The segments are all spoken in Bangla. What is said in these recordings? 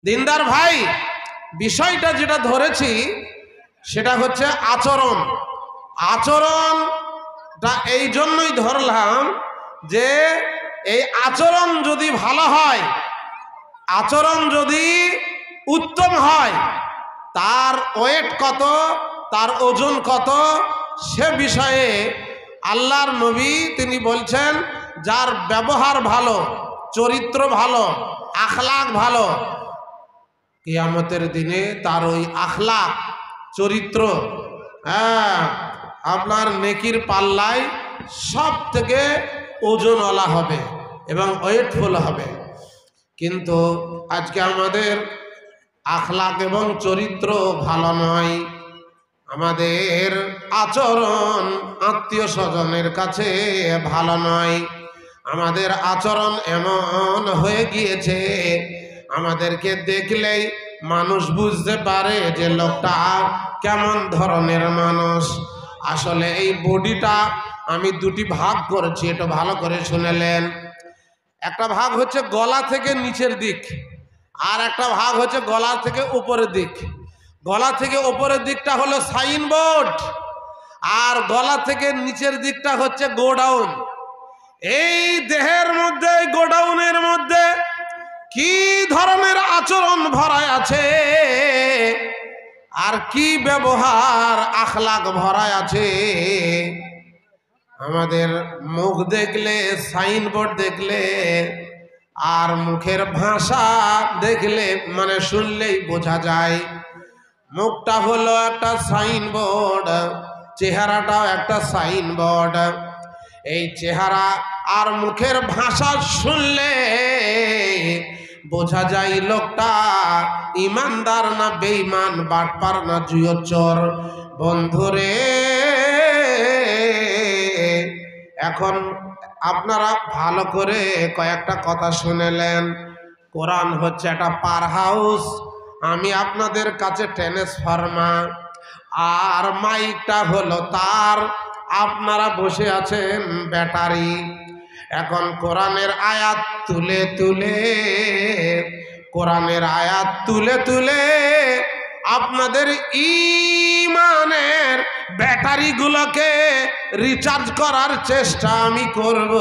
দিনদার ভাই, বিষয়টা যেটা ধরেছি সেটা হচ্ছে আচরণ। আচরণটা এই জন্যই ধরলাম যে এই আচরণ যদি ভালো হয়, আচরণ যদি উত্তম হয়, তার ওয়েট কত, তার ওজন কত, সে বিষয়ে আল্লাহর নবী তিনি বলছেন, যার ব্যবহার ভালো, চরিত্র ভালো, আখলাক ভালো, কিয়ামতের দিনে তার ওই আখলাক চরিত্র আপনার নেকির পাল্লায় সব থেকে ওজনওয়ালা হবে এবং ওয়েটফুল হবে। কিন্তু আজকে আমাদের আখলাক এবং চরিত্র ভালো নয়, আমাদের আচরণ আত্মীয় স্বজনের কাছে ভালো নয়, আমাদের আচরণ এমন হয়ে গিয়েছে আমাদেরকে দেখলেই মানুষ বুঝতে পারে যে লোকটা কেমন ধরনের মানুষ। আসলে এই বডিটা আমি দুটি ভাগ করেছি, এটা ভালো করে শুনেলেন। একটা ভাগ হচ্ছে গলা থেকে নিচের দিক, আর একটা ভাগ হচ্ছে গলা থেকে উপরের দিক। গলা থেকে উপরের দিকটা হলো সাইনবোর্ড, আর গলা থেকে নিচের দিকটা হচ্ছে গোডাউন। এই দেহের মধ্যে, গোডাউনের মধ্যে কি ধরনের আচরণ ভরা আছে আর কি ব্যবহার আখলাক ভরা আছে। আমাদের মুখ দেখলে, সাইনবোর্ড দেখলে আর মুখের ভাষা দেখলে, মানে শুনলেই বোঝা যায়। মুখটা হলো একটা সাইনবোর্ড, চেহারাটাও একটা সাইনবোর্ড। এই চেহারা আর মুখের ভাষা শুনলে বোঝা যায় লোকটা ইমানদার না বেঈমান, বাটপার না জুয়োচর। বন্ধুরে, এখন আপনারা ভালো করে কয়েকটা কথা শুনেলেন। কোরআন হচ্ছে একটা পার হাউস, আমি আপনাদের কাছে ট্রান্সফরমার, আর মাইকটা হলো তার, আপনারা বসে আছেন ব্যাটারি। এখন কোরআনের আয়াত তুলে তুলে, কোরআনের আয়াত তুলে তুলে আপনাদের ঈমানের ব্যাটারিগুলোকে রিচার্জ করার চেষ্টা আমি করব।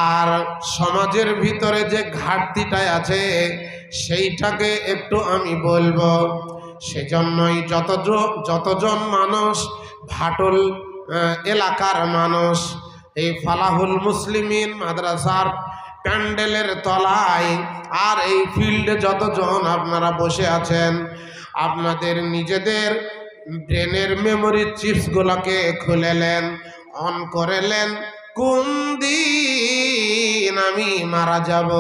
আর সমাজের ভিতরে যে ঘাটতিটা আছে সেইটাকে একটু আমি বলবো। সেজন্যই যতজন মানুষ ভাটল এলাকার মানুষ এই ফালাহুল মুসলিমিন মাদ্রাসার প্যান্ডেলের তলায় আর এই ফিল্ডে যতজন আপনারা বসে আছেন, আপনাদের নিজেদের ব্রেনের মেমোরি চিপসগুলোকে খুলেলেন, অন করেলেন। কোন দিন আমি মারা যাব,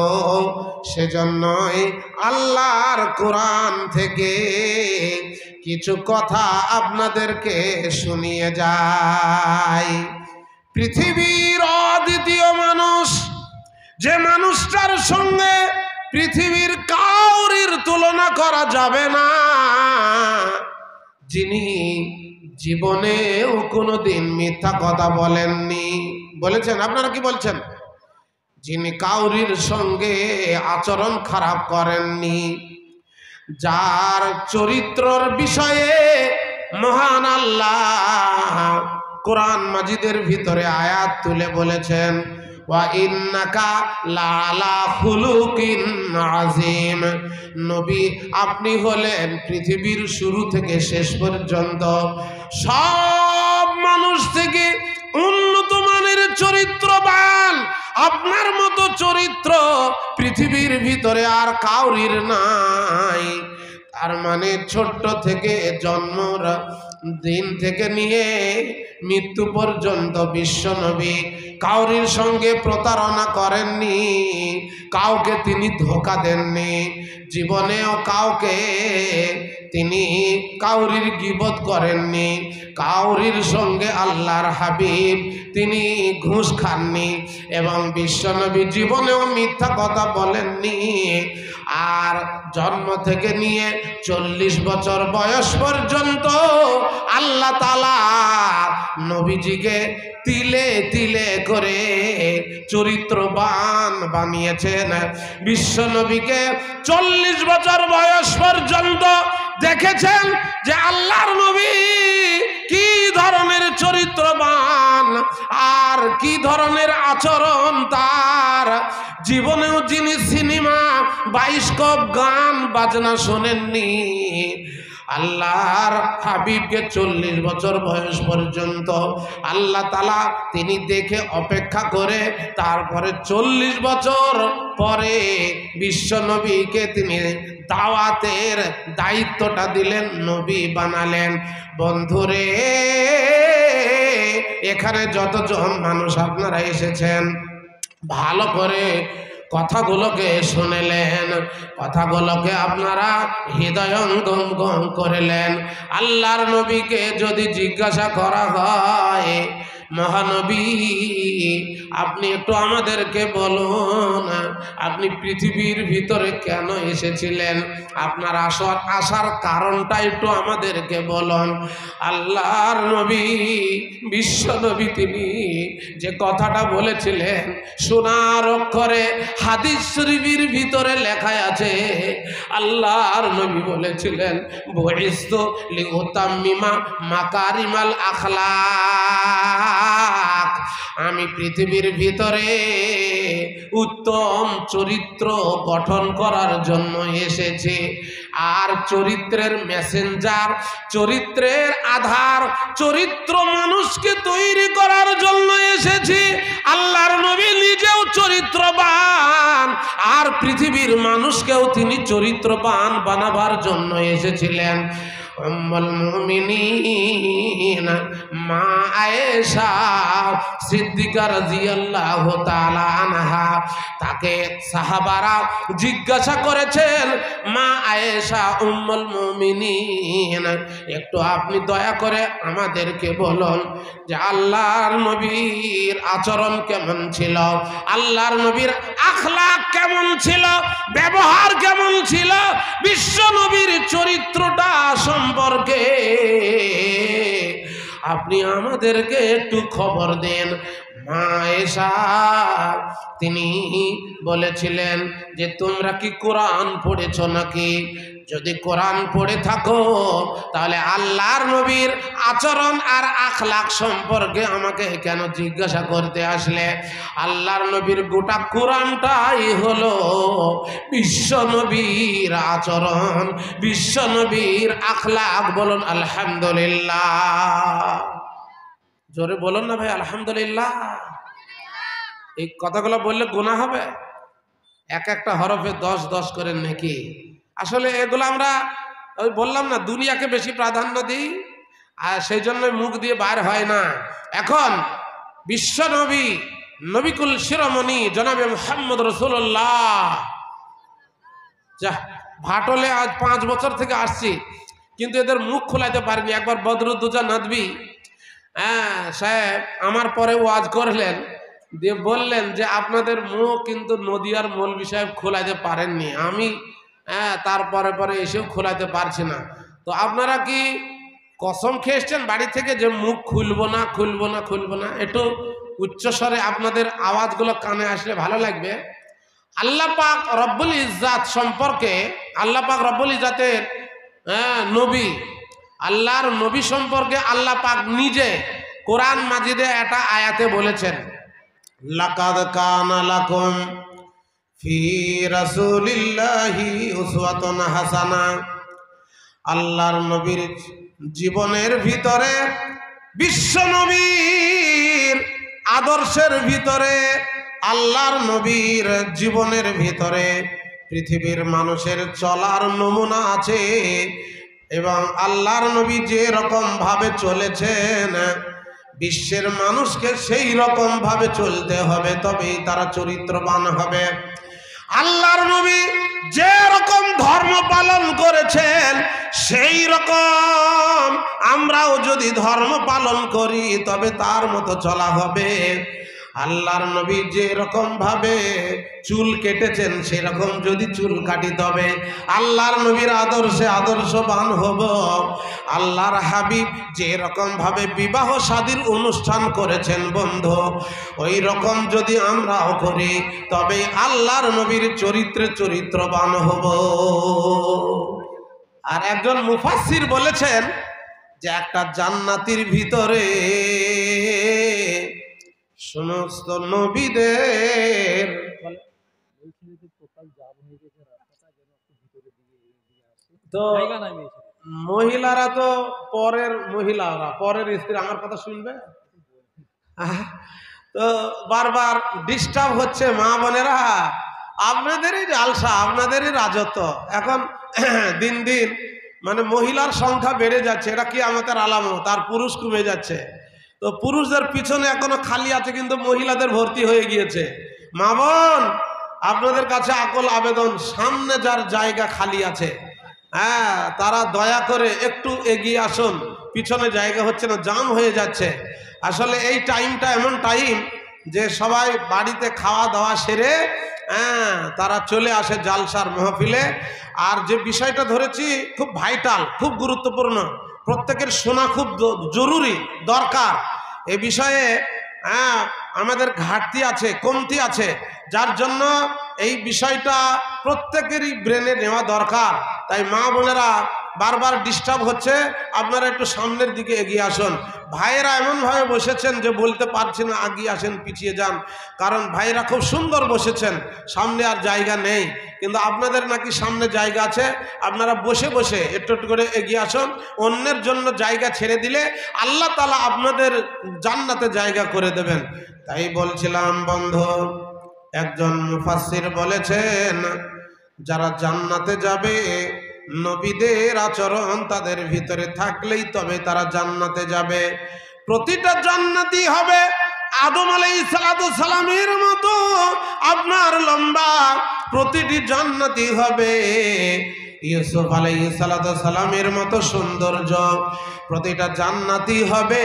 সেজন্যই আল্লাহর কোরআন থেকে কিছু কথা আপনাদেরকে শুনিয়ে যাই। পৃথিবীর অদ্বিতীয় মানুষ, যে মানুষটার সঙ্গে পৃথিবীর কাউরির তুলনা করা যাবে না, যিনি জীবনেও কোনোদিন মিথ্যা কথা বলেননি। বলেছেন? আপনারা কি বলছেন? যিনি কাউরির সঙ্গে আচরণ খারাপ করেননি, যার চরিত্রর বিষয়ে মহান আল্লাহ কোরআন মাজিদের ভিতরে আয়াত তুলে বলেছেন, ওয়া ইন্নাকা লাআলা খুলুকিন আযীম। নবী, আপনি হলেন পৃথিবীর শুরু থেকে শেষ পর্যন্ত সব মানুষ থেকে উন্নত মানের চরিত্রবান। আপনার মতো চরিত্র পৃথিবীর ভিতরে আর কাউরির নাই। তার মানে ছোট্ট থেকে জন্মর দিন থেকে নিয়ে মৃত্যু পর্যন্ত বিশ্বনবী কাউরির সঙ্গে প্রতারণা করেননি, কাউকে তিনি ধোঁকা দেননি, জীবনেও কাউকে তিনি কাউরির গীবত করেননি, কাউরির সঙ্গে আল্লাহর হাবিব তিনি ঘুষ খাননি, এবং বিশ্বনবী জীবনেও মিথ্যা কথা বলেননি। আর জন্ম থেকে নিয়ে 40 বছর বয়স পর্যন্ত আল্লাহ তাআলা নবীজিকে তিলে তিলে করে চরিত্রবান বানিয়েছেন। বিশ্বনবীকে 40 বছর বয়স পর্যন্ত দেখেছেন যে আল্লাহর নবী কি ধরনের চরিত্রবান আর কি ধরনের আচরণ তার। জীবনেও যিনি সিনেমা, বায়োস্কোপ, গান বাজনা শোনেননি, আল্লাহর হাবিবকে 40 বছর বয়স পর্যন্ত আল্লাহ তাআলা তিনি দেখে অপেক্ষা করে তারপরে 40 বছর পরে বিশ্বনবীকে তিনি দাওয়াতের দায়িত্বটা দিলেন, নবী বানালেন। বন্ধুরে, এখানে যতজন মানুষ আপনারা এসেছেন ভালো করে কথাগুলোকে শুনেলেন, কথাগুলোকে আপনারা হৃদয়ঙ্গম করলেন। আল্লাহর নবীকে যদি জিজ্ঞাসা করা হয়, মহানবী আপনি একটু আমাদেরকে বলুন আপনি পৃথিবীর ভিতরে কেন এসেছিলেন, আপনার আসার কারণটা একটু আমাদেরকে বলুন। আল্লাহর নবী বিশ্বনবী তিনি যে কথাটা বলেছিলেন সোনার অক্ষরে হাদিস শরীফের ভিতরে লেখা আছে। আল্লাহর নবী বলেছিলেন বুইস্তু লিউতাম্মিমা মাকারিমাল আখলাক, আমি পৃথিবীর ভিতরে উত্তম চরিত্র গঠন করার জন্য এসেছি। আর চরিত্রের মেসেঞ্জার, চরিত্রের আধার, চরিত্র মানুষকে তৈরি করার জন্য এসেছি। আল্লাহর নবী নিজেও চরিত্রবান আর পৃথিবীর মানুষকেও তিনি চরিত্রবান বানাবার জন্য এসেছিলেন। উম্মুল মুমিনিন মা আয়েশা সিদ্দিকা রাদিয়াল্লাহু তাআলা আনহা, তাকে সাহাবারা জিজ্ঞাসা করেছেন, মা আয়েশা উম্মুল মুমিনিন একটু আপনি দয়া করে আমাদেরকে বলুন যে আল্লাহর নবীর আচরণ কেমন ছিল, আল্লাহর নবীর আখলাক কেমন ছিল, ব্যবহার কেমন ছিল, বিশ্ব নবীর চরিত্রটা সম্পর্কে আপনি আমাদেরকে একটু খবর দেন। মা আয়েশা তিনি বলেছিলেন যে তোমরা কি কোরআন পড়েছো নাকি? যদি কোরআন পড়ে থাকো তাহলে আল্লাহর নবীর আচরণ আর আখলাক সম্পর্কে আমাকে কেন জিজ্ঞাসা করতে আসলে? আল্লাহর নবীর গোটা কোরআনটাই হলো বিশ্ব নবীর আচরণ, বিশ্ব নবীর আখলাক। বলুন আলহামদুলিল্লাহ, জোরে বলুন না ভাই আলহামদুলিল্লাহ। এই কথাগুলো বললে গুনাহ হবে? এক একটা হরফে 10 করে নাকি? আসলে এগুলো আমরা ওই বললাম না দুনিয়াকে বেশি প্রাধান্য দিই আর সেই জন্য মুখ দিয়ে বার হয় না। এখন বিশ্ব নবী নবিকুল শিরোমণি জনাবে মুহাম্মদ রাসূলুল্লাহ, যা ভাটলে আজ 5 বছর থেকে আসছি কিন্তু এদের মুখ খোলাইতে পারিনি। একবার বদরুদ্দোজা নদভী সাহেব আমার পরে ওয়াজ করলেন, দিয়ে বললেন যে আপনাদের মুখ কিন্তু নদিয়ার মৌলভী সাহেব খোলাইতে পারেননি, আমি তারপরে পরে এসেও খোলাতে পারছি না। তো আপনারা কি কসম খেয়ে এসছেন বাড়ি থেকে যে মুখ খুলবো না খুলবো না খুলবো না? একটু উচ্চস্বরে আপনাদের আওয়াজগুলো কানে আসলে ভালো লাগবে। আল্লাহ পাক রব্বুল ইজ্জাত সম্পর্কে, আল্লাহ পাক রব্বুল ইজ্জাতের নবী, আল্লাহর নবী সম্পর্কে আল্লাহ পাক নিজে কোরআন মাজিদে একটা আয়াতে বলেছেন, লাকাদ কানা লাকুম ফি রাসূলিল্লাহি উসওয়াতুন হাসানা। আল্লাহর নবীর জীবনের ভিতরে, বিশ্ব নবীর আদর্শের ভিতরে, আল্লাহর নবীর জীবনের ভিতরে পৃথিবীর মানুষের চলার নমুনা আছে। এবং আল্লাহর নবী যে রকম ভাবে চলেছেন বিশ্বের মানুষকে সেই রকম ভাবে চলতে হবে, তবেই তারা চরিত্রবান হবে। আল্লাহর নবী যে রকম ধর্ম পালন করেছেন সেই রকম আমরাও যদি ধর্ম পালন করি তবে তার মতো চলা হবে। আল্লাহর নবী যে রকম ভাবে চুল কেটেছেন সেরকম যদি চুল কাটি তবে আল্লাহর নবীর আদর্শে আদর্শবান হব। আল্লাহর হাবিব যে রকম ভাবে বিবাহ শাদীর অনুষ্ঠান করেছেন বন্ধু, ওই রকম যদি আমরাও করি তবে আল্লাহর নবীর চরিত্রে চরিত্রবান হব। আর একজন মুফাসসির বলেছেন যে একটা জান্নাতের ভিতরে সমস্ত নবীদের তো মহিলারা তো পরের মহিলারা পরের স্ত্রী, আমার কথা শুনবে তো বারবার ডিস্টার্ব হচ্ছে। মা বোনেরা, আপনাদেরই জালসা, আপনাদেরই রাজত্ব। এখন দিন দিন মানে মহিলার সংখ্যা বেড়ে যাচ্ছে, এটা কি আমাদের আলামত। আর পুরুষ কমে যাচ্ছে। তো পুরুষদের পিছনে এখনো খালি আছে, কিন্তু মহিলাদের ভর্তি হয়ে গিয়েছে। মা বোন, আপনাদের কাছে আকল আবেদন, সামনে যার জায়গা খালি আছে, হ্যাঁ, তারা দয়া করে একটু এগিয়ে আসুন। পিছনে জায়গা হচ্ছে না, জাম হয়ে যাচ্ছে। আসলে এই টাইমটা এমন টাইম যে সবাই বাড়িতে খাওয়া দাওয়া সেরে তারা চলে আসে জালসার মাহফিলে। আর যে বিষয়টা ধরেছি খুব ভাইটাল, খুব গুরুত্বপূর্ণ, প্রত্যেকের শোনা খুব জরুরি, দরকার। এ বিষয়ে আমাদের ঘাটতি আছে, কমতি আছে, যার জন্য এই বিষয়টা প্রত্যেকেরই ব্রেনে নেওয়া দরকার। তাই মা বোনেরা বারবার ডিস্টার্ব হচ্ছে, আপনারা একটু সামনের দিকে এগিয়ে আসুন। ভাইয়েরা এমনভাবে বসেছেন যে বলতে পারছি না, এগিয়ে আসেন, পিছিয়ে যান। কারণ ভাইয়েরা খুব সুন্দর বসেছেন, সামনে আর জায়গা নেই। কিন্তু আপনাদের নাকি সামনে জায়গা আছে, আপনারা বসে বসে একটু একটু করে এগিয়ে আসুন। অন্যের জন্য জায়গা ছেড়ে দিলে আল্লাহ তাআলা আপনাদের জান্নাতে জায়গা করে দেবেন। তাই বলছিলাম বন্ধু, একজন মুফাসসির বলেছেন যারা জান্নাতে যাবে নবীদের আচরণ তাদের ভিতরে থাকলেই তবে তারা জান্নাতে যাবে। প্রতিটা জান্নাতি হবে আদম আলাইহিস সালামের মতো আপনার লম্বা, প্রতিটি জান্নাতি হবে ইউসুফ আলাইহিস সালামের মতো সৌন্দর্য, প্রতিটা জান্নাতি হবে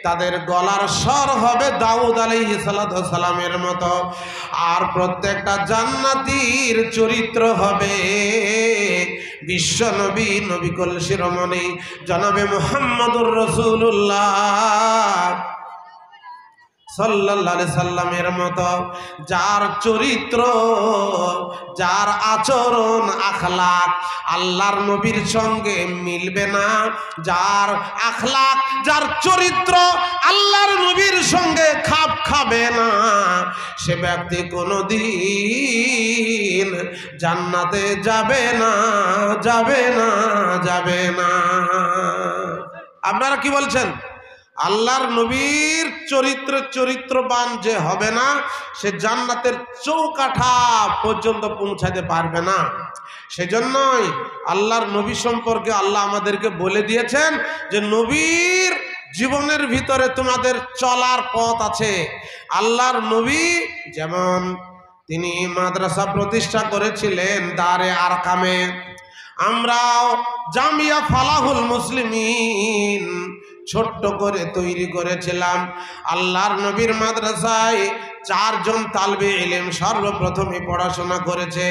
তাদের গলার স্বর হবে দাউদ আলাইহিস সালামের মতো। আর প্রত্যেকটা জান্নাতীর চরিত্র হবে বিশ্ব নবী, নবী কুল শিরোমণি জনাবে মুহাম্মদুর রাসূলুল্লাহ সাল্লাল্লাহু আলাইহি সাল্লামের মতো। যার চরিত্র, যার আচরণ আখলাক আল্লাহর নবীর সঙ্গে মিলবে না, যার আখলাক, যার চরিত্র আল্লাহর নবীর সঙ্গে খাপ খাবে না, সে ব্যক্তি কোনোদিন জান্নাতে যাবে না, যাবে না, যাবে না। আপনারা কি বলছেন? আল্লাহর নবীর চরিত্রবান যে হবে না, সে জান্নাতের চৌকাঠা পর্যন্ত পৌঁছাতে পারবে না। সেজন্যই আল্লাহর নবী সম্পর্কে আল্লাহ আমাদেরকে বলে দিয়েছেন যে নবীর জীবনের ভিতরে তোমাদের চলার পথ আছে। আল্লাহর নবী যেমন তিনি মাদ্রাসা প্রতিষ্ঠা করেছিলেন দারে আরকামে, আমরাও জামিয়া ফালাহুল মুসলিমিন ছোট্ট করে তৈরি করেছিলাম। আল্লাহর নবীর মাদ্রাসায় 4 জন তালবে ইলম সর্বপ্রথমে পড়াশোনা করেছে।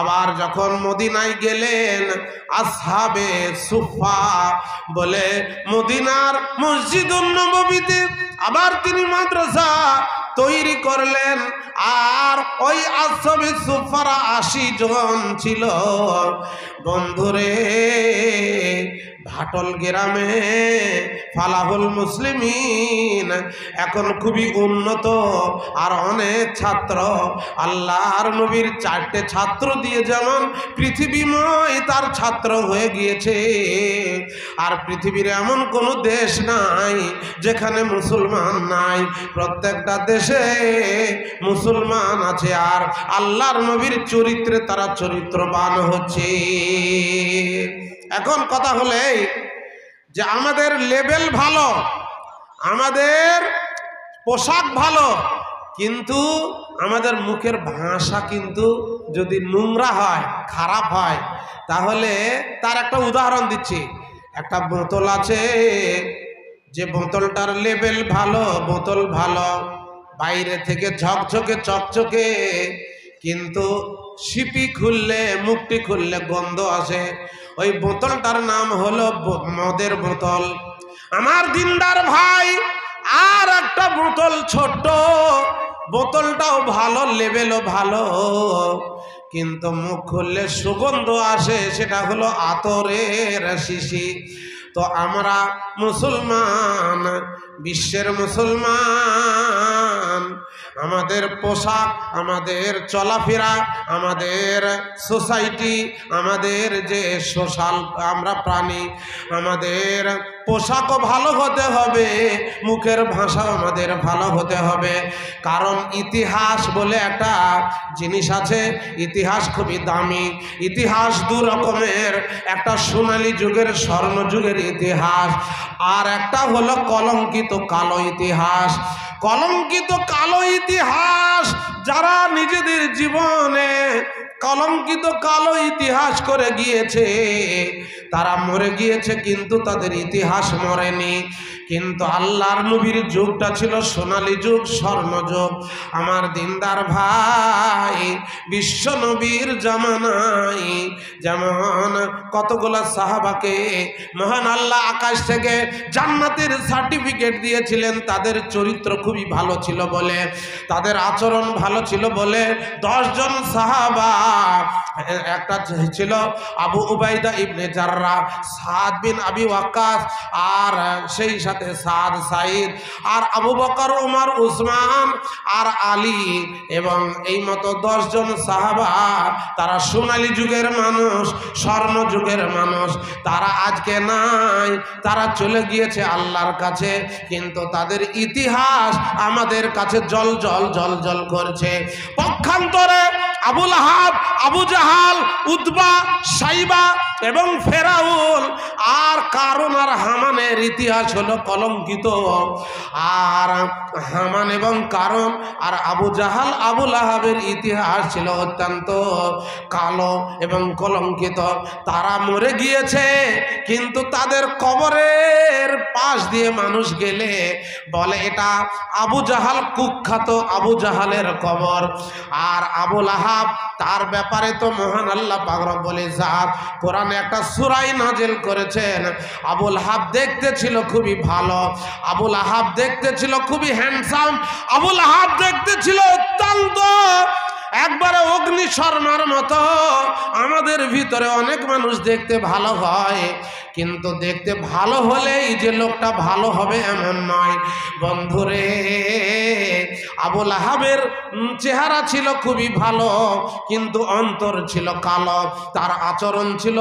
আবার যখন মদিনায় গেলেন, আসহাবে সুফা বলে মদিনার মসজিদুন নববীতে আবার তিনি মাদ্রাসা তৈরি করলেন। আর ওই আসহাবে সুফারা 80 জন ছিল। বন্ধুরে, ভাটল গ্রামে ফালাহুল মুসলিমিন এখন খুবই উন্নত, আর অনেক ছাত্র আল্লাহর নবীর 4টে ছাত্র দিয়ে যেমন পৃথিবীময় তার ছাত্র হয়ে গিয়েছে। আর পৃথিবীর এমন কোনো দেশ নাই যেখানে মুসলমান নাই, প্রত্যেকটা দেশে মুসলমান আছে। আর আল্লাহর নবীর চরিত্রে তারা চরিত্রবান হচ্ছে। এখন কথা হলে যে আমাদের লেভেল ভালো, আমাদের পোশাক ভালো, কিন্তু আমাদের মুখের ভাষা কিন্তু যদি নোংরা হয়, খারাপ হয়, তাহলে তার একটা উদাহরণ দিচ্ছি। একটা বোতল আছে, যে বোতলটার লেভেল ভালো, বোতল ভালো, বাইরে থেকে ঝকঝকে চকচকে, কিন্তু শিপি খুললে, মুখটি খুললে গন্ধ আসে। ওই বোতলটার নাম হলো মদের বোতল। আমার দিনদার ভাই, আর একটা বোতল ছোট্ট, বোতলটাও ভালো, লেভেলও ভালো, কিন্তু মুখ খুললে সুগন্ধ আসে, সেটা হলো আতরের শিশি। তো আমরা মুসলমান, বিশ্বের মুসলমান, আমাদের পোশাক, আমাদের চলাফেরা, আমাদের সোসাইটি, আমাদের যে সোশ্যাল আমরা প্রাণী, আমাদের পোশাকও ভালো হতে হবে, মুখের ভাষাও আমাদের ভালো হতে হবে। কারণ ইতিহাস বলে একটা জিনিস আছে, ইতিহাস খুবই দামি। ইতিহাস দু রকমের, একটা সোনালী যুগের, স্বর্ণ যুগের ইতিহাস, আর একটা হলো কলঙ্কিত কালো ইতিহাস। কলঙ্কিত কালো ইতিহাস যারা নিজেদের জীবনে কলঙ্কিত কালো ইতিহাস করে গিয়েছে, তারা মরে গিয়েছে, কিন্তু তাদের ইতিহাস মরেনি। কিন্তু আল্লাহর নবীর যুগটা ছিল সোনালী যুগ, স্বর্ণ যুগ। আমার দিনদার ভাই, বিশ্ব নবীর জামানায় যেমন কতগুলা সাহাবাকে মহান আল্লাহ আকাশ থেকে জান্নাতের সার্টিফিকেট দিয়েছিলেন, তাদের চরিত্র খুবই ভালো ছিল বলে, তাদের আচরণ ভালো ছিল বলে 10 জন সাহাবা, একটা ছিল আবু উবাইদা ইবনে জাররাহ, সাদ বিন আবি ওয়াক্কাস, আর সেই সাথে সাদ, সাইদ, আর আবু বকর, উমর, উসমান আর আলী, এবং এই মতো 10 জন সাহাবা। তারা সোনালী যুগের মানুষ, স্বর্ণ যুগের মানুষ। তারা আজকে নাই, তারা চলে গিয়েছে আল্লাহর কাছে, কিন্তু তাদের ইতিহাস আমাদের কাছে জল জল জল জল করছে। পক্ষান্তরে আবু লাহাব, আবু জাহাল, উতবা, সাইবা এবং ফেরাউন আর কারুন আর হামানের ইতিহাস হলো কলঙ্কিত। আর হামান এবং কারুন আর আবু জাহাল, আবু লাহাবের ইতিহাস ছিল অত্যন্ত কালো এবং কলঙ্কিত। তারা মরে গিয়েছে, কিন্তু তাদের কবরের পাশ দিয়ে মানুষ গেলে বলে এটা আবু জাহাল, কুখ্যাত আবু জাহালের কবর। আর আবু লাহাব, তার ব্যাপারে তো মহান আল্লাহ পাক রব্বুল ইজ্জত কোরআনে একটা সূরা নাজিল করেছেন। আবু লাহাব দেখতে ছিল খুবই ভালো, আবু লাহাব দেখতে ছিল খুবই হ্যান্ডসাম, আবু লাহাব দেখতে ছিল অত্যন্ত একবারে অগ্নি শর্মার মতো। আমাদের ভিতরে অনেক মানুষ দেখতে ভালো হয়, কিন্তু দেখতে ভালো হলেই যে লোকটা ভালো হবে এমন নয়। বন্ধুরে, আবু লাহাবের চেহারা ছিল খুবই ভালো, কিন্তু অন্তর ছিল কালো, তার আচরণ ছিল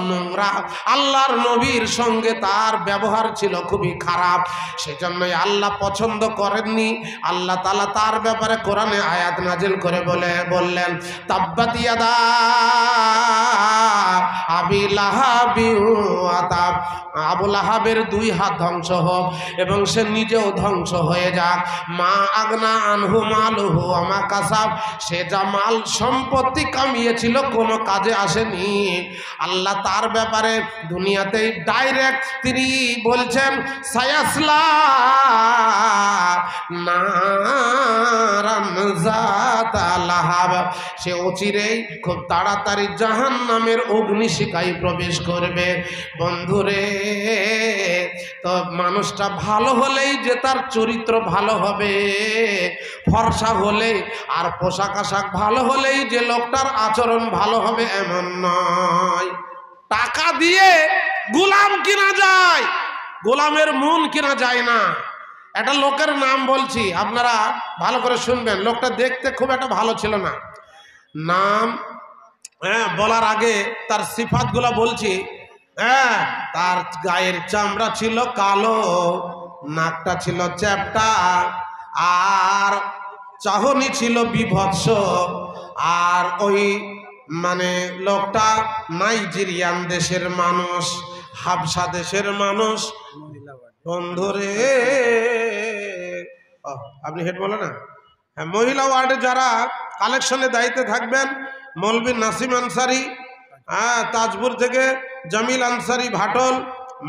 নোংরা, আল্লাহর নবীর সঙ্গে তার ব্যবহার ছিল খুবই খারাপ। সেজন্যই আল্লাহ পছন্দ করেননি। আল্লাহ তাআলা তার ব্যাপারে কোরআনে আয়াত নাজিল করে বললেন, তাব্বাত ইয়াদা আবি লাহাবি ওয়া তাব, আবু লাহাবের 2 হাত ধ্বংস হোক এবং সে নিজেও ধ্বংস হয়ে যাক। মা আগনা আনহু মালুহু ওয়া মা কাসাব, সে যা মাল সম্পত্তি কামিয়েছিল কোনো কাজে আসেনি। আল্লাহ তার ব্যাপারে দুনিয়াতেই ডাইরেক্ট তিনি বলছেন, সায়াসলা নারান যাতা লাহাব, সে অচিরেই খুব তাড়াতাড়ি জাহান্নামের অগ্নিশিখায় প্রবেশ করবে। বন্ধুরে, তো মানুষটা ভালো হলেই যে তার চরিত্র ভালো হবে, ফর্সা হলে আর পোশাক আশাক ভালো হলেই যে লোকটার আচরণ ভালো হবে এমন নয়। টাকা দিয়ে গোলাম কিনা যায়, গোলামের মন কিনা যায় না। একটা লোকের নাম বলছি, আপনারা ভালো করে শুনবেন। লোকটা দেখতে খুব একটা ভালো ছিল না, নাম বলার আগে তার সিফাতগুলো বলছি। তার গায়ের চামড়া ছিল কালো, নাকটা ছিল চ্যাপ্টা, আর চাহনি ছিল বিভৎস। আর ওই মানে লোকটা নাইজেরিয়ান দেশের মানুষ, হাবশা দেশের মানুষ। বন্ধুরে, আপনি হেড বলে না, হ্যাঁ, মহিলা ওয়ার্ডে যারা কালেকশনের দায়িত্বে থাকবেন, মৌলবী নাসিম আনসারি, তাজপুর থেকে জামিল আনসারি ভাটল,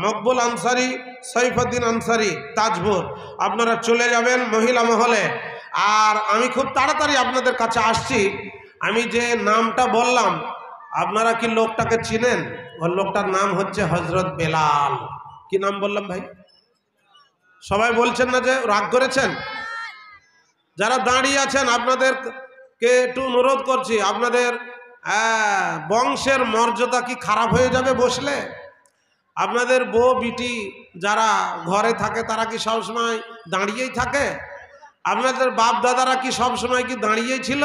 মকবুল আনসারি, সৈফুদ্দিন আনসারি তাজপুর, আপনারা চলে যাবেন মহিলা মহলে। আর আমি খুব তাড়াতাড়ি আপনাদের কাছে আসছি। আমি যে নামটা বললাম আপনারা কি লোকটাকে চিনেন? ওই লোকটার নাম হচ্ছে হযরত বেলাল। কি নাম বললাম ভাই? সবাই বলছেন না যে রাগ করেছেন? যারা দাঁড়িয়ে আছেন আপনাদেরকে একটু অনুরোধ করছি, আপনাদের বংশের মর্যাদা কি খারাপ হয়ে যাবে বসলে? আপনাদের বউ বিটি যারা ঘরে থাকে তারা কি সবসময় দাঁড়িয়েই থাকে? আপনাদের বাপ দাদারা কি সবসময় কি দাঁড়িয়েই ছিল?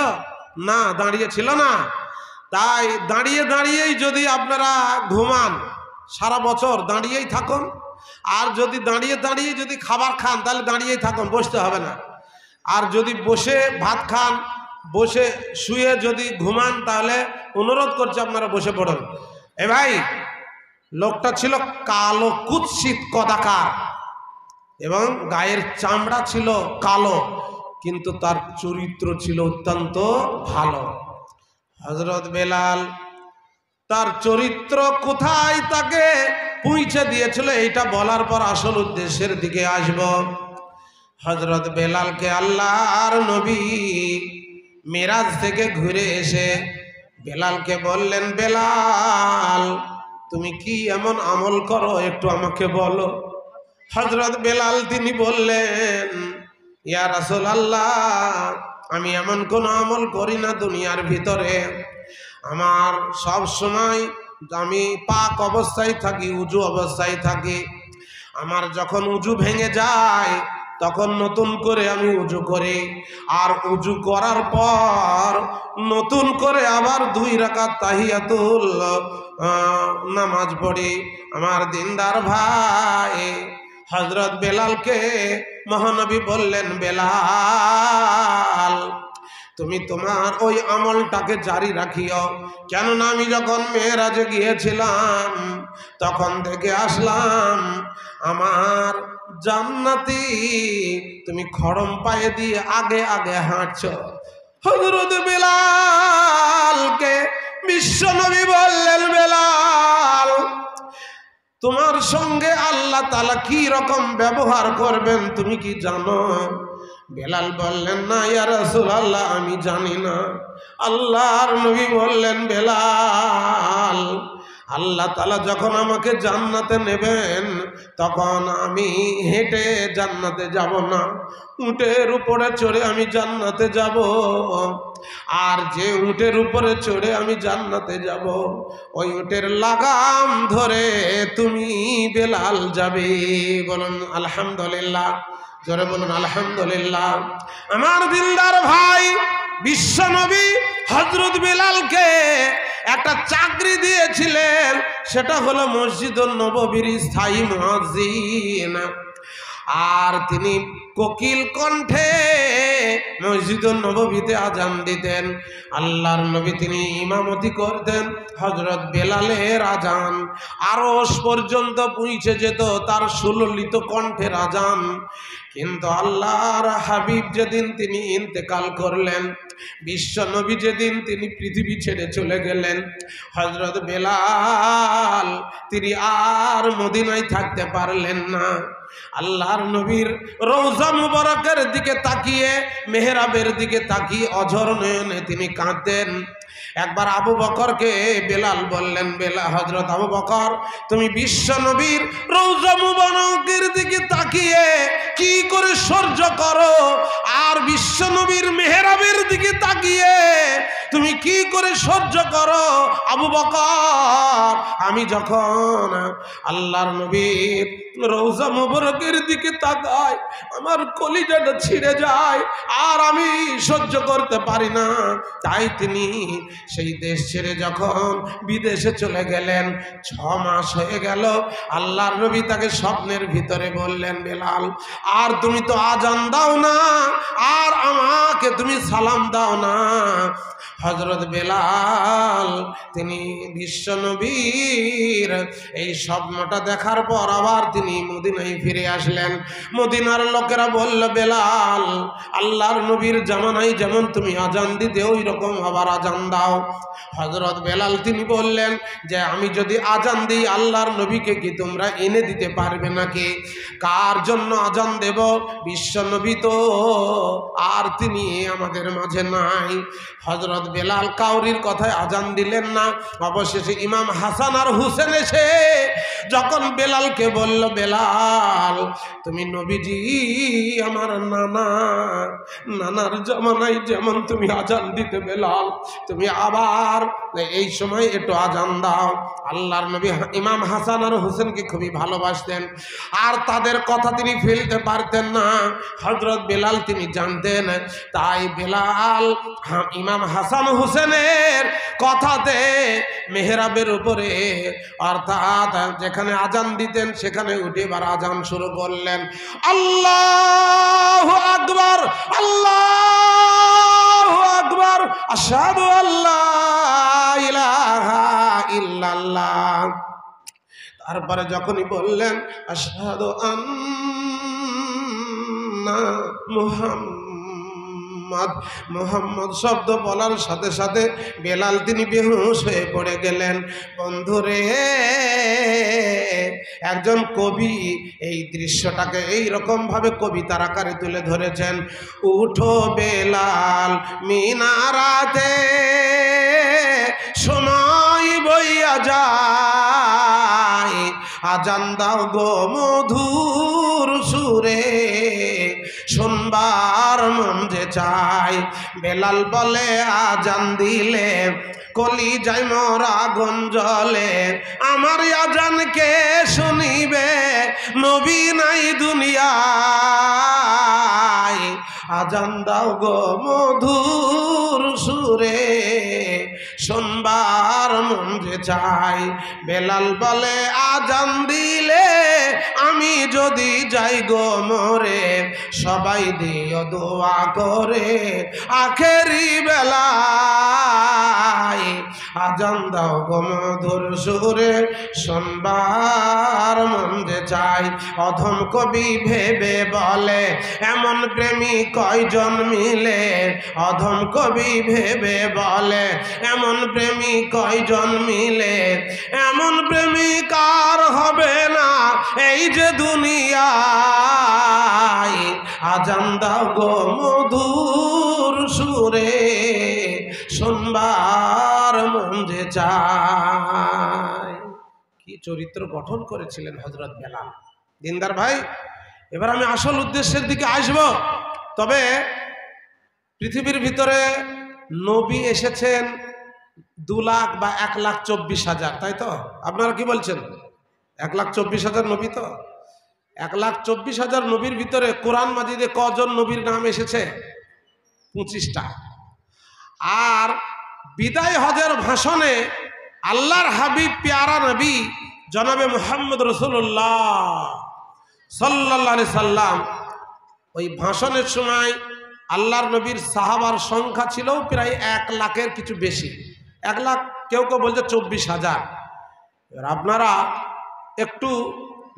না, দাঁড়িয়ে ছিল না। তাই দাঁড়িয়ে দাঁড়িয়েই যদি আপনারা ঘুমান সারা বছর দাঁড়িয়েই থাকুন, আর যদি দাঁড়িয়ে দাঁড়িয়ে যদি খাবার খান তাহলে দাঁড়িয়েই থাকুন, বসতে হবে না। আর যদি বসে ভাত খান, বসে শুয়ে যদি ঘুমান তাহলে অনুরোধ করছি আপনারা বসে পড়ুন। এ ভাই, লোকটা ছিল কালো কুৎসিত কদাকার এবং গায়ের চামড়া ছিল কালো, কিন্তু তার চরিত্র ছিল অত্যন্ত ভালো। হযরত বেলাল তার চরিত্র কোথায় তাকে পৌঁছে দিয়েছিল এইটা বলার পর আসল উদ্দেশ্যের দিকে আসব। হযরত বেলালকে আল্লাহর নবী মিরাজ থেকে ঘুরে এসে বেলালকে বললেন, বেলাল তুমি কি এমন আমল করো একটু আমাকে বলো। হযরত বেলাল তিনি বললেন, ইয়া রাসূলুল্লাহ, আমি এমন কোন আমল করি না দুনিয়ার ভিতরে, আমার সব সময় আমি পাক অবস্থায় থাকি, উজু অবস্থায় থাকি। আমার যখন উজু ভেঙে যায় তখন নতুন করে আমি উজু করি, আর উজু করার পর নতুন করে আবার 2 রাকাত তাহিয়াতুল নামাজ পড়ি। আমার দিনদার ভাই হযরত বেলালকে মহানবী বললেন, বেলাল তুমি তোমার ওই আমলটাকে জারি রাখিও, কেননা আমি যখন মেরাজে গিয়েছিলাম তখন থেকে আসলাম আমার জান্নাতি তুমি খড়ম পায়ে দিয়ে আগে আগে হাঁটছো। হযরত বেলালকে বিশ্বনবী বললেন, বেলাল তোমার সঙ্গে আল্লাহ তাআলা কি রকম ব্যবহার করবেন তুমি কি জানো? বেলাল বললেন, না ইয়া রাসূলুল্লাহ, আমি জানি না। আল্লাহর নবী বললেন, বেলাল আল্লাহ তাআলা যখন আমাকে জান্নাতে নেবেন তখন আমি হেঁটে জান্নাতে যাব না, উটের উপরে চড়ে আমি জান্নাতে যাব। আর যে উটের উপরে চড়ে আমি জান্নাতে যাব ওই উটের লাগাম ধরে তুমি বেলাল যাবে। বলুন আলহামদুলিল্লাহ, জোরে বলুন আলহামদুলিল্লাহ। আমার দিলদার ভাই বিশ্বনবী হযরত বেলালকে একটা চাকরি দিয়েছিলেন, সেটা হলো মসজিদুন নববীর স্থায়ী মুয়াজ্জিন। আর তিনি কোকিল কণ্ঠে মসজিদুন নববীতে আজান দিতেন। আল্লাহর নবী তিনি ইমামতি করতেন। হযরত বেলালের আজান আরশ পর্যন্ত পৌঁছে যেত, তার সুললিত কণ্ঠের আজান। কিন্তু আল্লাহর হাবিব যেদিন তিনি ইন্তেকাল করলেন, বিশ্ব নবী যেদিন তিনি পৃথিবী ছেড়ে চলে গেলেন, হযরত বেলাল তিনি আর মদিনায় থাকতে পারলেন না। আল্লাহর নবীর রওজা মুবারকের দিকে তাকিয়ে, মেহরাবের দিকে তাকিয়ে অঝর নয়নে তিনি কাঁদতেন। একবার আবু বকরকে বেলাল বললেন, হযরত আবু বকর তুমি বিশ্ব নবীর রওজা মুবারকের দিকে তাকিয়ে কি করে সহ্য করো, আর বিশ্ব নবীর মেহরাবের দিকে তাকিয়ে তুমি কি করে সহ্য করো? আবু বকর আমি যখন আল্লাহর নবীর রওজা মুবারকের দিকে তাকাই আমার কলিজাটা ছিঁড়ে যায়, আর আমি সহ্য করতে পারি না। তাই তিনি সেই দেশ ছেড়ে যখন বিদেশে চলে গেলেন, 6 মাস হয়ে গেল। আল্লাহর নবী তাকে স্বপ্নের ভিতরে বললেন, বেলাল আর তুমি তো আজান দাও না, আর আমাকে তুমি সালাম দাও না। হযরত বেলাল তিনি বিশ্ব নবীর এই স্বপ্নটা দেখার পর আবার তিনি তিনি মদিনায় ফিরে আসলেন। মদিনার লোকেরা বলল, বেলাল, আল্লাহর নবীর জামানায় যেমন তুমি আজান দিতে ওই রকম আবার আজান দাও। হযরত বেলাল তিনি বললেন যে আমি যদি আজান দিই আল্লাহর নবীকে কি তোমরা এনে দিতে পারবে নাকি? কার জন্য আজান দেব? বিশ্ব নবী তো আর তিনি আমাদের মাঝে নাই। হযরত বেলাল কাউরির কথায় আজান দিলেন না। অবশেষে ইমাম হাসান আর হুসেন এসে যখন বেলালকে বলল, বেলাল তুমি নবীজি আমার নানার জামানায় যেমন তুমি আজান দিতে বেলাল, তুমি আবার এই সময় একটু আজান দাও। আল্লাহর নবী ইমাম হাসান আর হুসেনকে খুবই ভালোবাসতেন, আর তাদের কথা তিনি ফেলতে পারতেন না। হযরত বেলাল তিনি জানতেন, তাই বেলাল ইমাম হাসান হুসেনের কথাতে মেহরাবের উপরে অর্থাৎ যেখানে আজান দিতেন সেখানে উঠে এবার আজান শুরু করলেন। আল্লাহু আকবার, আল্লাহু আকবার, আশহাদু আল্লা ইলাহা ইল্লাল্লাহ। তারপরে যখনই বললেন আশহাদু আন্না মুহাম্মদ শব্দ বলার সাথে সাথে বেলাল তিনি বেহুশ হয়ে পড়ে গেলেন। বন্ধুরে, একজন কবি এই দৃশ্যটাকে এই রকম ভাবে কবিতার আকারে তুলে ধরেছেন। উঠো বেলাল মিনারাতে সময় বইয়া যায়, আজান দাও গো মধুর সুরে, শুনবার মন যে চাই। বেলাল বলে আজান দিলে কলিজায় মোর আগুন জ্বলে, আমার আজান কে শুনিবে নবী নাই দুনিয়ায়, আজান দাও গো মধুর সুরে, শুনবার মন যে চাই। বেলাল বলে আজান দিলে আমি যদি যাই গো মরে, সবাই দিও দোয়া করে আখেরি বেলায়, আজান দাও গো মধুর সুরে, শুনবার মন যে চাই। অধম কবি ভেবে বলে এমন প্রেমী কয়জন মিলে, অধম কবি ভেবে বলে এমন প্রেমী কয়জন মিলে, এমন প্রেমিক আর হবে না এই যে দুনিয়ায়, আজান দাও গো মধুর সুরে, শুনবার মন যে চায়। কি চরিত্র গঠন করেছিলেন হযরত বেলাল। দিনদার ভাই, এবার আমি আসল উদ্দেশ্যের দিকে আসব। তবে পৃথিবীর ভিতরে নবী এসেছেন 2 লাখ বা 1,24,000, তাই তো? আপনারা কি বলছেন? 1,24,000 নবী তো? 1,24,000 নবীর ভিতরে কোরআন মাজিদে কজন নবীর নাম এসেছে? 25টা। আর বিদায় হজের ভাষণে আল্লাহর হাবিব প্যারা নবী জনাবে মুহাম্মদ রাসূলুল্লাহ সাল্লাল্লাহু আলাইহি সাল্লাম ওই ভাষণের সময় আল্লাহর নবীর সাহাবার সংখ্যা ছিল প্রায় 1 লাখের কিছু বেশি। 1 লাখ, কেউ কেউ বলছে 24,000। এবার আপনারা একটু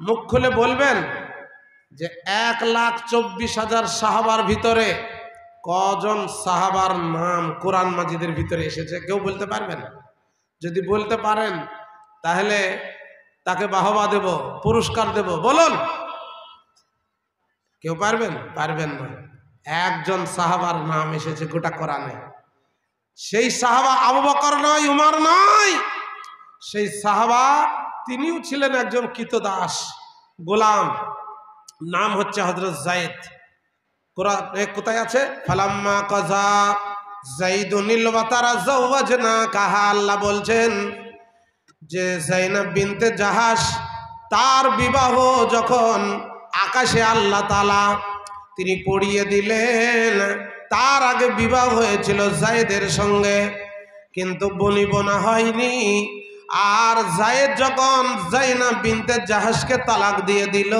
মুখ খুলে বলবেন যে 1,24,000 সাহাবার ভিতরে কজন সাহাবার নাম কোরআন মাজিদের ভিতরে এসেছে? কেউ বলতে পারবেন? যদি বলতে পারেন তাহলে তাকে বাহবা দেব, পুরস্কার দেব। বলুন, কেউ পারবেন? পারবেন না। একজন সাহাবার নাম এসেছে গোটা কোরআনে। সেই সাহাবা আবু বকর নয়, উমর নয়, সেই সাহাবা তিনিও ছিলেন একজন কৃতদাস গোলাম, নাম হচ্ছে হযরত যায়েদ। কোথায় আছে? ফালাম্মা কাযা যায়েদুনিল ওয়াতারা যাওয়াজনাকাহা, আল্লাহ বলছেন যে যায়নাব বিনতে জাহাশ তার বিবাহ যখন আকাশে আল্লাহ তাআলা তিনি পড়িয়ে দিলেন, তার আগে বিবাহ হয়েছিল যায়েদের সঙ্গে, কিন্তু বনিবনা হয়নি। আর যায়েদ যখন যায়নাব বিনতে জাহাশকে তালাক দিয়ে দিল,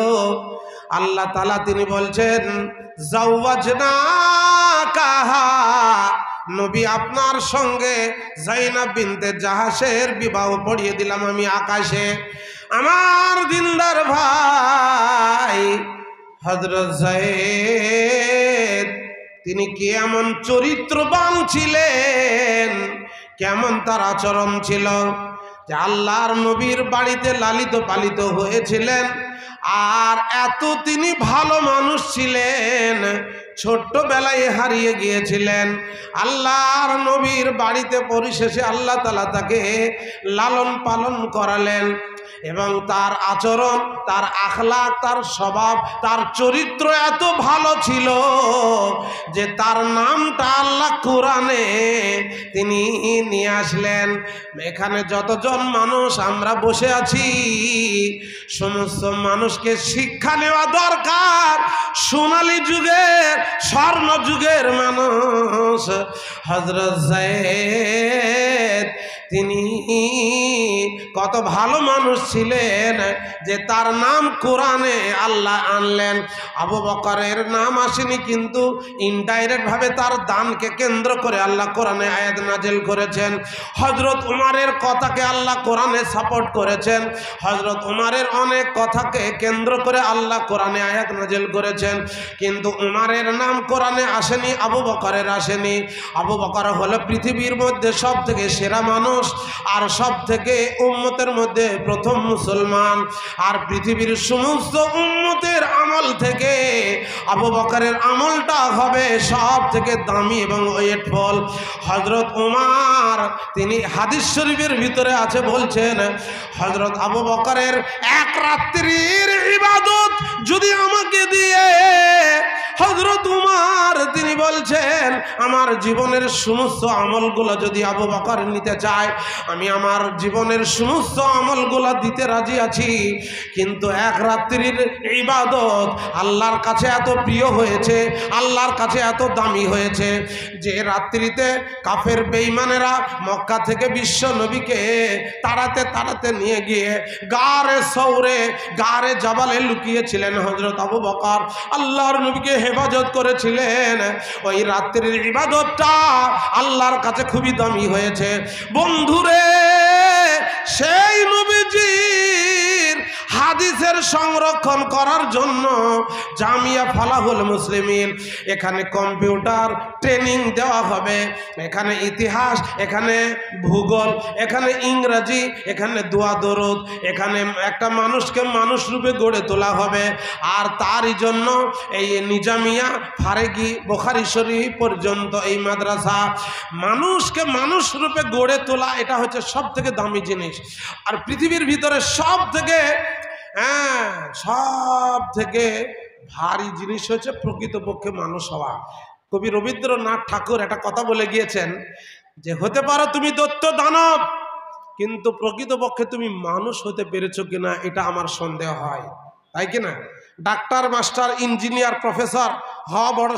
আল্লাহ তাআলা তিনি বলছেন যাওয়াজনাকাহা, নবী আপনার সঙ্গে যায়নাব বিনতে জাহাসের বিবাহ পড়িয়ে দিলাম আমি আকাশে। আমার দিনদার ভাই হযরত যায়েদ তিনি কি এমন চরিত্রবান ছিলেন, কেমন তার আচরণ ছিল যে আল্লাহর নবীর বাড়িতে লালিত পালিত হয়েছিলেন। আর এত তিনি ভালো মানুষ ছিলেন, ছোট্টবেলায় হারিয়ে গিয়েছিলেন। আল্লাহর নবীর বাড়িতে পরিশেষে আল্লাহ তাআলা তাকে লালন পালন করালেন এবং তার আচরণ, তার আখলাক, তার স্বভাব, তার চরিত্র এত ভালো ছিল যে তার নামটা আল্লাহ কোরআনে তিনি নিয়ে আসলেন। এখানে যতজন মানুষ আমরা বসে আছি সমস্ত মানুষকে শিক্ষা নেওয়া দরকার। সোনালী যুগের, স্বর্ণ যুগের মানুষ হযরত যায়েদ তিনি কত ভালো মানুষ ছিলেন যে তার নাম কোরআনে আল্লাহ আনলেন। আবু বকরের নাম আসেনি, কিন্তু ইনডাইরেক্ট ভাবে তার দানকে কেন্দ্র করে আল্লাহ কোরআনে আয়াত নাজিল করেছেন। হযরত উমারের কথাকে আল্লাহ কোরআনে সাপোর্ট করেছেন। হযরত উমারের অনেক কথাকে কেন্দ্র করে আল্লাহ কোরআনে আয়াত নাজিল করেছেন, কিন্তু উমারের নাম কোরআনে আসেনি, আবু বকরের আসেনি। আবু বকর হলো পৃথিবীর মধ্যে সব থেকে সেরা মানুষ আর সব থেকে উম্মতের মধ্যে প্রথম মুসলমান। আর পৃথিবীর সমস্ত উম্মতের আমল থেকে আবু বকরের আমলটা হবে সব থেকে দামি এবং ওয়েটফুল। হযরত উমার তিনি হাদিস শরীফের ভিতরে আছে, বলছেন হযরত আবু বকরের এক রাত্রির ইবাদত যদি আমাকে দিয়ে, হযরত উমার তিনি বলছেন আমার জীবনের সমস্ত আমলগুলো যদি আবু বকর নিতে চায়, আমি আমার জীবনের সমস্ত আমলগুলো দিতে রাজি আছি। কিন্তু এক রাত্রির ইবাদত আল্লাহর কাছে এত প্রিয় হয়েছে, আল্লাহর কাছে এত দামি হয়েছে যে রাত্রিতে কাফের বেঈমানেরা মক্কা থেকে বিশ্ব নবীকে তাড়াতে তাড়াতে নিয়ে গিয়ে গারে সৌরে, গারে জাবালে লুকিয়েছিলেন হযরত আবু বকর। আল্লাহর নবীকে হেফাজত করেছিলেন। ওই রাত্রির ইবাদতটা আল্লাহর কাছে খুবই দামি হয়েছে। বন্ধুরে, সেই নবীজির হাদিসের সংরক্ষণ করার জন্য জামিয়া ফালাহুল মুসলিমিন, এখানে কম্পিউটার ট্রেনিং দেওয়া হবে, এখানে ইতিহাস, এখানে ভূগোল, এখানে ইংরেজি, এখানে দোয়া দরুদ, এখানে একটা মানুষকে মানুষ রূপে গড়ে তোলা হবে। আর তারই জন্য এই নিজামিয়া, ফারেগি, বুখারী শরীফ পর্যন্ত এই মাদ্রাসা, মানুষকে মানুষ রূপে গড়ে তোলা, এটা হচ্ছে সব থেকে দামি জিনিস। আর পৃথিবীর ভিতরে সব থেকে ভারী জিনিস হচ্ছে প্রকৃতপক্ষে মানুষ হওয়া। কবি রবীন্দ্রনাথ ঠাকুর একটা কথা বলে গিয়েছেন যে হতে পারো তুমি দৈত্য দানব, কিন্তু প্রকৃতপক্ষে তুমি মানুষ হতে পেরেছো কিনা এটা আমার সন্দেহ হয়, তাই কিনা? ডাক্তার, মাস্টার, ইঞ্জিনিয়ার, প্রফেসর হওয়া বড়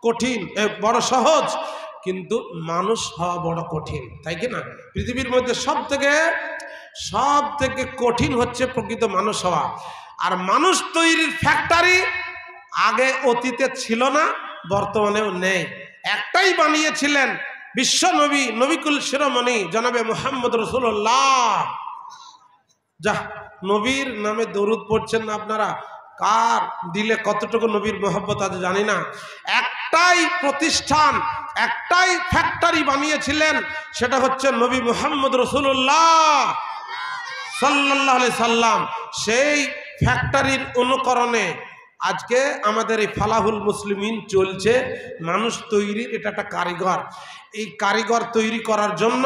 কঠিন, বড় সহজ, কিন্তু মানুষ হওয়া বড় কঠিন, তাই কিনা? পৃথিবীর মধ্যে সব থেকে কঠিন হচ্ছে প্রকৃত মানুষ হওয়া। আর মানুষ তৈরির ফ্যাক্টরি আগে অতীতে ছিল না, বর্তমানেও নেই। একটাই বানিয়েছিলেন বিশ্ব নবী, নবিকুল শিরোমণি জনাবে মুহাম্মদ রাসূলুল্লাহ। যা নবীর নামে দরুদ পড়ছেন না আপনারা? কার দিলে কতটুকু নবীর মহব্বত আছে জানি না। একটাই প্রতিষ্ঠান, একটাই ফ্যাক্টরি বানিয়েছিলেন, সেটা হচ্ছে নবী মুহাম্মদ রাসূলুল্লাহ সাল্লাল্লাহু আলাইহি সাল্লাম। সেই ফ্যাক্টরির অনুকরণে আজকে আমাদের এই ফালাহুল মুসলিমিন চলছে। মানুষ তৈরির এটা একটা কারিগর। এই কারিগর তৈরি করার জন্য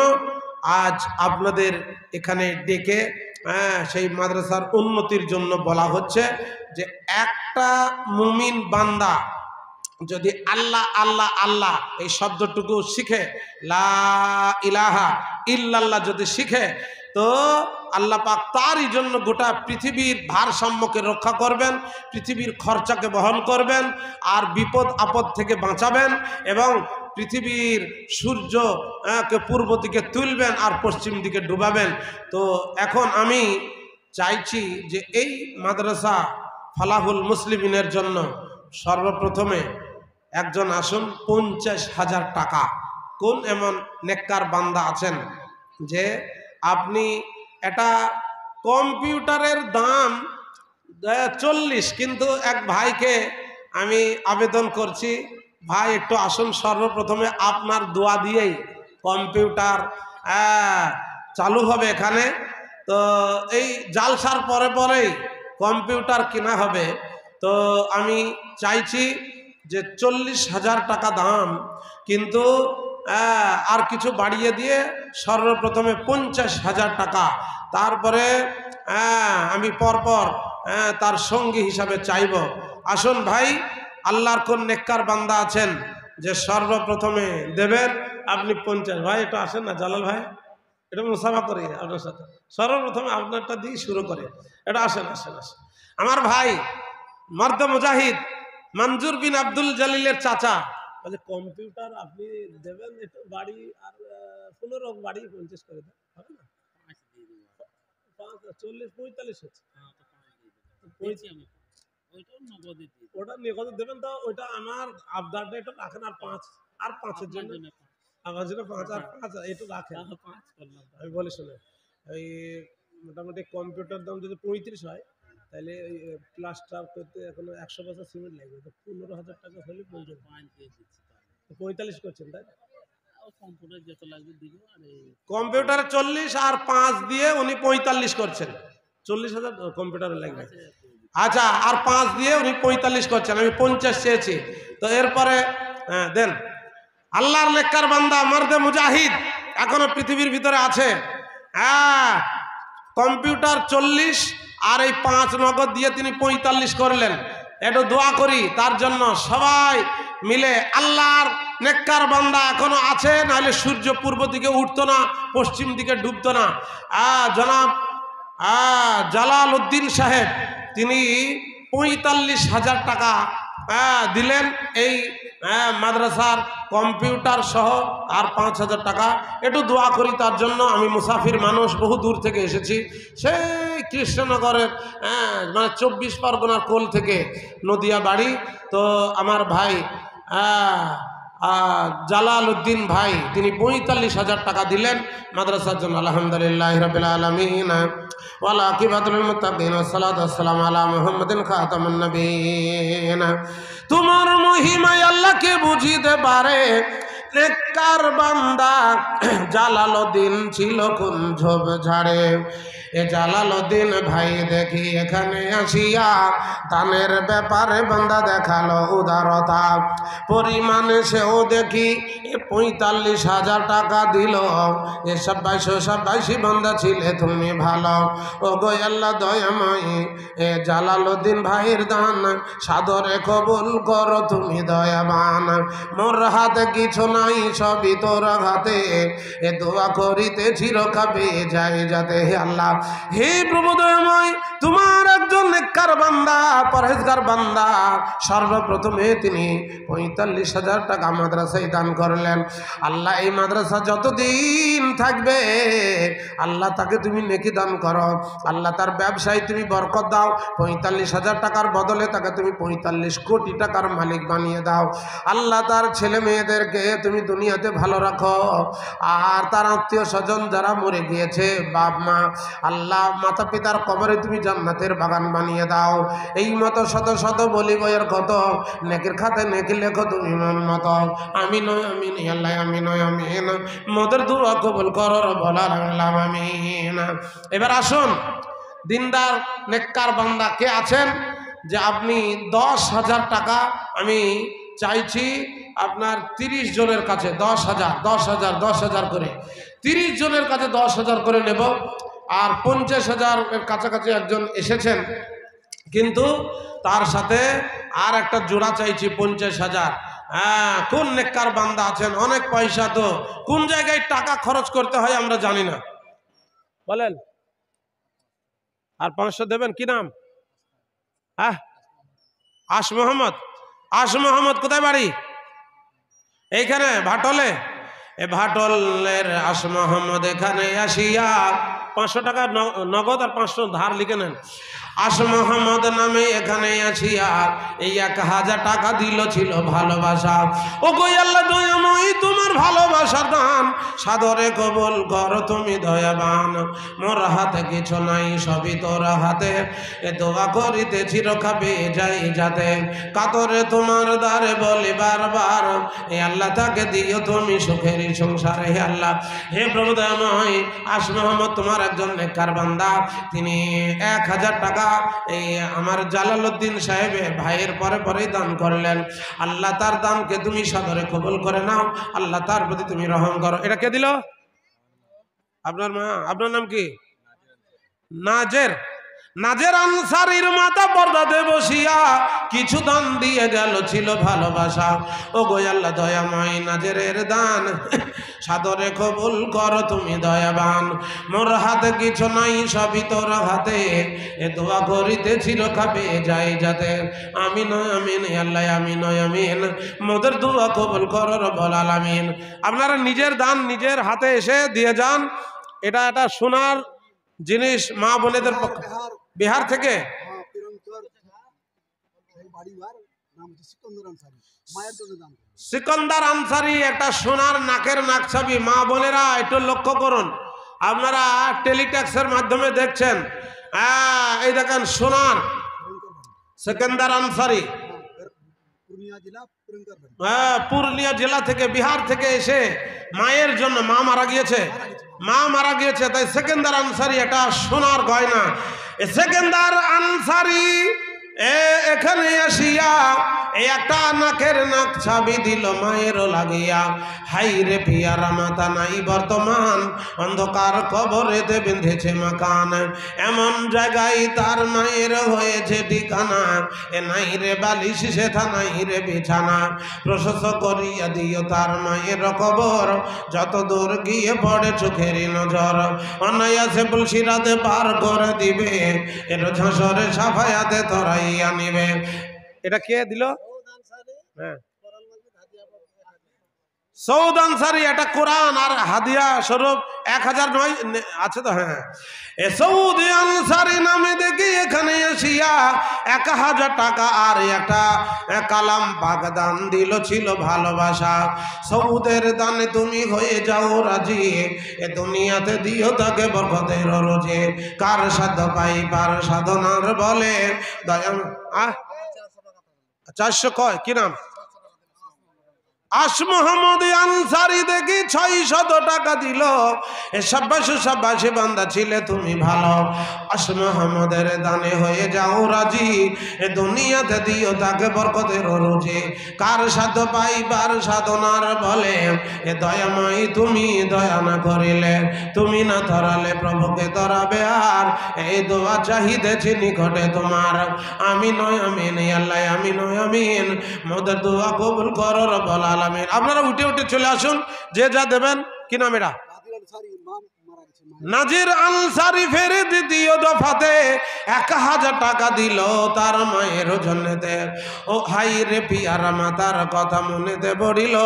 আজ আপনাদের এখানে ডেকে সেই মাদ্রাসার উন্নতির জন্য বলা হচ্ছে যে একটা মুমিন বান্দা যদি আল্লাহ আল্লাহ আল্লাহ এই শব্দটুকু শিখে, লা ইলাহা ইল্লাল্লাহ যদি শিখে, তো আল্লাহ পাক তারই জন্য গোটা পৃথিবীর ভারসাম্যকে রক্ষা করবেন, পৃথিবীর খরচাকে বহন করবেন, আর বিপদ আপদ থেকে বাঁচাবেন, এবং পৃথিবীর সূর্য কে পূর্ব দিকে তুলবেন আর পশ্চিম দিকে ডুবাবেন। তো এখন আমি চাইছি যে এই মাদ্রাসা ফালাহুল মুসলিমিনের জন্য সর্বপ্রথমে একজন আসুন 50,000 টাকা কোন এমন নেককার বান্দা আছেন যে আপনি এটা কম্পিউটারের দাম 40, কিন্তু এক ভাইকে আমি আবেদন করছি, ভাই একটু আসুন, সর্বপ্রথমে আপনার দোয়া দিয়েই কম্পিউটার চালু হবে এখানে। তো এই জালসার পরে পরেই কম্পিউটার কেনা হবে। তো আমি চাইছি যে 40,000 টাকা দাম, কিন্তু আর কিছু বাড়িয়ে দিয়ে সর্বপ্রথমে 50,000 টাকা, তারপরে আমি পরপর তার সঙ্গী হিসাবে চাইব। আসুন ভাই, আল্লাহর কোন নেককার বান্দা আছেন যে সর্বপ্রথমে দেবেন? আপনি 50, ভাই একটু আসেন না জালাল ভাই, এটা মুসাফা করি আপনার সাথে, সর্বপ্রথমে আপনারটা দিয়ে শুরু করে। এটা আসেন আসেন আসেন, আমার ভাই মর্দে মুজাহিদ মঞ্জুর বিন আব্দুল জলিলের চাচা বলে কম্পিউটার আপনি দেবেন, একটু বাড়ি আর 15 বাড়ি 50 করে দেন, হবে না? 40 45 হচ্ছে, ওটা নগদ দেবেন। তো ওইটা আমার আবদারটা একটু রাখেন, আর 5-এর জন্য আমার জন্য 5 আর 5 একটু রাখেন। আমি বলি শুনে, এই মোটামুটি কম্পিউটার দাম যদি 35 হয়, তাহলে ওই প্লাস্টার করতে এখন 100 বছর সিমেন্ট লাগবে, তো 15,000 টাকা হলে প্রয়োজন। 45 করছেন তাই? কম্পিউটারে 40 আর 5 দিয়ে উনি 45 করছেন, 40,000 কম্পিউটারে লাগবে। আচ্ছা, আর 5 দিয়ে উনি 45 করছেন, আমি 50 চেয়েছি। তো এরপরে দেন। আল্লাহর নেককার বান্দা মর্দে মুজাহিদ এখনো পৃথিবীর ভিতরে আছে। কম্পিউটার 40 আর এই 5 নগদ দিয়ে তিনি 45 করলেন। একটু দোয়া করি তার জন্য, সবাই মিলে। আল্লাহর নেককার বান্দা এখনো আছে, নাহলে সূর্য পূর্ব দিকে উঠতো না, পশ্চিম দিকে ডুবতো না। জনাব জালাল উদ্দিন সাহেব তিনি 45,000 টাকা দিলেন এই মাদ্রাসার কম্পিউটার সহ, আর 5,000 টাকা। একটু দোয়া করি তার জন্য। আমি মুসাফির মানুষ, বহু দূর থেকে এসেছি, সেই কৃষ্ণনগরের মানে 24 পরগনার কোল থেকে, নদিয়া বাড়ি। তো আমার ভাই জালাল উদ্দিন ভাই তিনি 45,000 টাকা দিলেন মাদ্রাসার জন্য। আলহামদুলিল্লাহ রাব্বিল আলামিন ওয়ালা আকিবাতুল মুত্তাকিন ওয়াসসালাতু ওয়াসসালামু আলা মুহাম্মাদিন খাতামুন নবিয়্যিন। তোমার মহিমায় আল্লাহকে বুঝিতে পারে নেককার বান্দা জালালউদ্দিন ছিল কোন ঝোপঝাড়ে। এ জালালউদ্দিন ভাই দেখি এখানে আসিয়া দানের ব্যাপারে বান্দা দেখালো উদারতা, পরিমাণে সেও দেখি 45,000 টাকা দিল। এসব 22 বান্দা ছিলে তুমি ভালো, ও গো আল্লাহ দয়াময়, এ জালালউদ্দিন ভাইয়ের দান সাদরে কবুল করো তুমি দয়াবান। মোর হাতে কিছু নাই, সবই তোর হাতে, এ দোয়া করিতে চিরকাবে যাই যাতে। হে আল্লাহ, হে প্রভু দয়াময়, তোমার একজন নেককার বান্দা, পরহেজগার বান্দা, সর্বপ্রথমে তিনি 45,000 টাকা মাদ্রাসায় দান করলেন। আল্লাহ এই মাদ্রাসা যতদিন থাকবে আল্লাহ তাকে তুমি নেকি দান করো। আল্লাহ তার ব্যবসায় তুমি বরকত দাও। 45,000 টাকার বদলে তাকে তুমি 45 কোটি টাকার মালিক বানিয়ে দাও। আল্লাহ তার ছেলে মেয়েদেরকে তুমি দুনিয়াতে ভালো রাখো, আর তার আত্মীয় স্বজন যারা মরে গিয়েছে, বাপ মা, আল্লাহ মাতা পিতার কবরে তুমি জান্নাতের বাগান বানিয়ে দাও। এই মতো শত শত বলি বইয়ের কত, নেকের খাতে নেকি লেখো তুমি মন মতো। আমিন আমিন আল্লাহ, আমিন আমিন, মোদের দোয়া কবুল করো বলার আমিন। এবার আসুন, দিনদার নেককার বান্দা কে আছেন যে আপনি 10,000 টাকা আমি চাইছি আপনার 30 জনের কাছে, 10,000 করে 30 জনের কাছে 10,000 করে নেব। আর 50,000 এর কাছাকাছি একজন এসেছেন, কিন্তু তার সাথে আর একটা জোড়া চাইছি 50,000। কোন নেককার বান্দা আছেন? অনেক পয়সা, তো কোন জায়গায় টাকা খরচ করতে হয় আমরা জানি না, বলেন। আর 500 দেবেন, কি নাম? আশ মোহাম্মদ কোথায় বাড়ি? এইখানে ভাটলে। এ ভাটলের আশ মোহাম্মদ এখানে আসিয়া 500 টাকা নগদ আর 500 ধার লিখে নেন। আশ মোহাম্মদ নামে এখানে আসিয়া এই 1,000 টাকা দিল, ছিল ভালোবাসা। ও গো আল্লাহ দয়াময়, তোমার তোমার ভালোবাসার দান সাদরে কবুল করো তুমি দয়াবান। মোর হাতে কিছু নাই সবই তোর হাতে, এ দোয়া করিতেছি রক্ষা পেয়ে যাই যাতে। কাতরে তোমার দ্বারে বলি বারবার, হে আল্লাহ তাকে দিও তুমি সুখেরই সংসারে। হে আল্লাহ, হে প্রভু দয়াময়, আশ মোহাম্মদ তোমার একজন নেককার বান্দা, তিনি 1000 টাকা এই আমার জালালউদ্দিন সাহেবের ভাইয়ের পরে পরেই দান করলেন। আল্লাহ তার দানকে তুমি সাদরে কবুল করে নাও, আল্লাহ তার প্রতি তুমি রহম করো। এটা কে দিল? আপনার মা। আপনার নাম কি? নাজের। নাজের আনসারীর মাথা পর্দাতে বসিয়া কিছু দান দিয়ে গেল, ছিল ভালোবাসা। ও গো আল্লাহ দয়াময়, নাজেরের দান সাদরে কবুল করো তুমি দয়াবান। মোর হাতে কিছু নাই সবই তোর হাতে, এ দোয়া করিতেছি রক্ষা পেয়ে যাই যাতে। আমিন আমিন আল্লাহ, আমিন আমিন। মোদের দোয়া কবুল করো রব্বুল আলামিন। আপনারা নিজের দান নিজের হাতে এসে দিয়ে যান। এটা একটা সোনার জিনিস মা বোনেদের পক্ষে। বিহার থেকে সিকন্দর আনসারি, একটা সোনার নাকের নাকছাবি। মা বোনেরা একটু লক্ষ্য করুন, আপনারা টেলিট্যাক্সের মাধ্যমে দেখছেন, এই দেখেন সোনার সিকন্দর আনসারি, পুরুলিয়া জেলা থেকে, বিহার থেকে এসে মায়ের জন্য, মা মারা গিয়েছে, তাই সিকন্দর আনসারি একটা সোনার গয়না। সিকন্দর আনসারি এখানে আসিয়া এই একটা নাকের নাক ছাবি দিল মায়েরও লাগিয়া। হাই রে পিয়ারা মাতা নাই বর্তমান, অন্ধকার কবরেতে বেঁধেছে মাকান। এমন জায়গায় তার মায়ের হয়েছে ঠিকানা, এ নাই রে বালিশ সেথা নাই রে বিছানা। প্রশস্ত করিয়া দিও তার মায়ের কবর, যত দূর গিয়ে পড়ে চোখেরই নজর। অনায়াসে পুলসিরাতে পার করে দিবে, এর ঝাঁসরে সাফায়াতে তরাইয়া নিবে। এটা কে দিল? সৌদ আনসারি। এটা কোরআন আর হাদিয়া স্বরূপ 1000 নয় আছে তো? হ্যাঁ, এ সৌদ আনসারি নামে দেখি এখানে আসিয়া 1000 টাকা আর একটা কালাম পাক দান দিল, ছিল ভালোবাসা। সৌদের দানে তুমি হয়ে যাও রাজি, এ দুনিয়াতে দিও তাকে বরকতের রোজে। কার সাধ্য পাইবার সাধনার বলে দয়া। 400 কয় কি নাম? আশ মোহাম্মদ আনসারি দেখি 600 টাকা দিল। এ সাব্বাসে বান্দা ছিলে তুমি ভালো। আশ মোহাম্মদের দানে হয়ে যাও রাজি, এ দুনিয়াতে দিও তাকে বরকতের রোজে। কার সাধ্য পাইবার সাধনার বলে, এ দয়াময় তুমি দয়া না করিলে, তুমি না ধরালে প্রভুকে ধরাবে আর। এই দোয়া চাহিতেছি নিকটে তোমার। আমি নয় আমিন আল্লাহ, আমি নয় আমিন। মোদের দোয়া কবুল করো রব্বুল আলামিন। আপনারা উঠে উঠে চলে আসুন, যে যা দেবেন। কি নাম এটা? নাজির আনসারি। ফেরে দ্বিতীয় দফাতে 1000 টাকা দিল তার মায়ের জন্যতে। ও হাই রে পিয়ারা মাতার কথা মনেতে পড়িল,